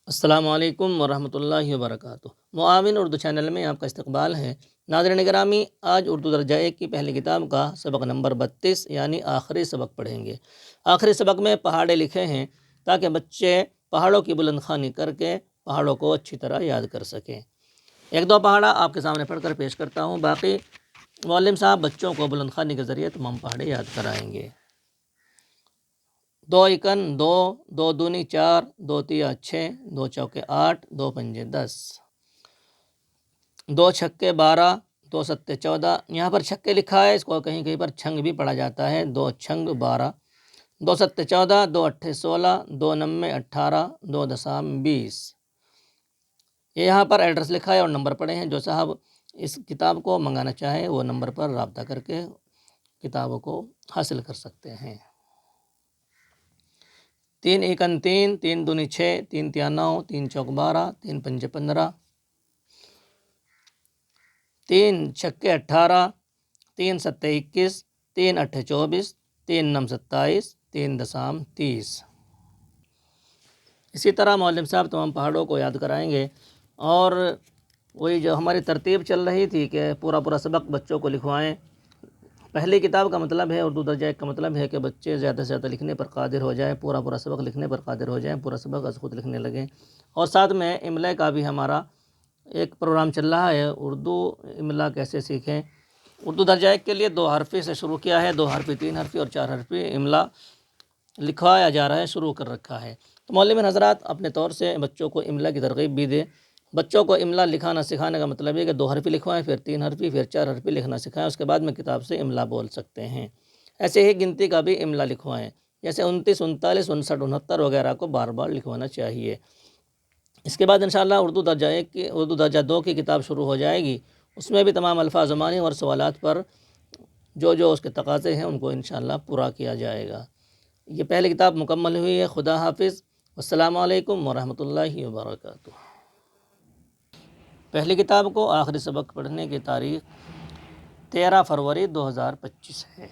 السلام علیکم ورحمۃ اللہ وبرکاتہ۔ معاون اردو چینل میں آپ کا استقبال ہے۔ ناظرین گرامی، آج اردو درجہ 1 کی پہلی کتاب کا سبق نمبر 32 یعنی آخری سبق پڑھیں گے۔ آخری سبق میں پہاڑے لکھے ہیں تاکہ بچے پہاڑوں کی بلند خوانی کر کے پہاڑوں کو اچھی طرح یاد کر سکیں۔ ایک دو پہاڑا آپ کے سامنے پڑھ کر پیش کرتا ہوں، باقی معلم صاحب بچوں کو بلند خوانی کے ذریعے تمام پہاڑے یاد کرائیں گے۔ 2 ایکن 2، 2 دونی 4، 2 تیا 6، 2 چوکے 8، 2 پنجے 10، 2 چھکے 12، 2 ستے 14۔ یہاں پر چھکے لکھا ہے، اس کو کہیں کہیں پر چھنگ بھی پڑھا جاتا ہے۔ 2 چھنگ 12، 2 ستے 14، 2 اٹھے 16، 2 نمے 18، 2 دسام 20۔ یہ یہاں پر ایڈریس لکھا ہے اور نمبر پڑے ہیں۔ جو صاحب اس کتاب کو منگانا چاہیں وہ نمبر پر رابطہ کر کے کتابوں کو حاصل کر سکتے ہیں۔ 3 ایکن 3، 3 دونی 6، 3 تیا 9، 3 چوک 12، 3 پنجے 15، 3 چھکے 18، 3 ستے 21، 3 اٹھے 24، 3 نم 27، 3 دسام 30۔ اسی طرح معلم صاحب تمام پہاڑوں کو یاد کرائیں گے، اور وہی جو ہماری ترتیب چل رہی تھی کہ پورا سبق بچوں کو لکھوائیں۔ پہلی کتاب کا مطلب ہے، اردو درجہ 1 کا مطلب ہے کہ بچے زیادہ سے زیادہ لکھنے پر قادر ہو جائیں، پورا سبق لکھنے پر قادر ہو جائیں، پورا سبق از خود لکھنے لگیں۔ اور ساتھ میں املا کا بھی ہمارا ایک پروگرام چل رہا ہے، اردو املا کیسے سیکھیں۔ اردو درجہ 1 کے لیے 2 حرفی سے شروع کیا ہے، 2 حرفی 3 حرفی اور 4 حرفی املا لکھوایا جا رہا ہے، شروع کر رکھا ہے۔ تو معلم حضرات اپنے طور سے بچوں کو املا کی ترغیب بھی دیں۔ بچوں کو املا لکھانا سکھانے کا مطلب ہے کہ 2 حرفی لکھوائیں، پھر 3 حرفی، پھر 4 حرفی لکھنا سکھائیں، اس کے بعد میں کتاب سے املا بول سکتے ہیں۔ ایسے ہی گنتی کا بھی املا لکھوائیں، جیسے 29، 39، 59، 69 وغیرہ کو بار بار لکھوانا چاہیے۔ اس کے بعد انشاءاللہ اردو درجہ 2 کی کتاب شروع ہو جائے گی، اس میں بھی تمام الفاظ زبانی اور سوالات پر جو اس کے تقاضے ہیں ان کو انشاءاللہ پورا کیا جائے گا۔ یہ پہلی کتاب مکمل ہوئی ہے۔ خدا حافظ، السلام علیکم ورحمۃ اللہ وبرکاتہ۔ پہلی کتاب کو آخری سبق پڑھنے کی تاریخ 13 فروری 2025 ہے۔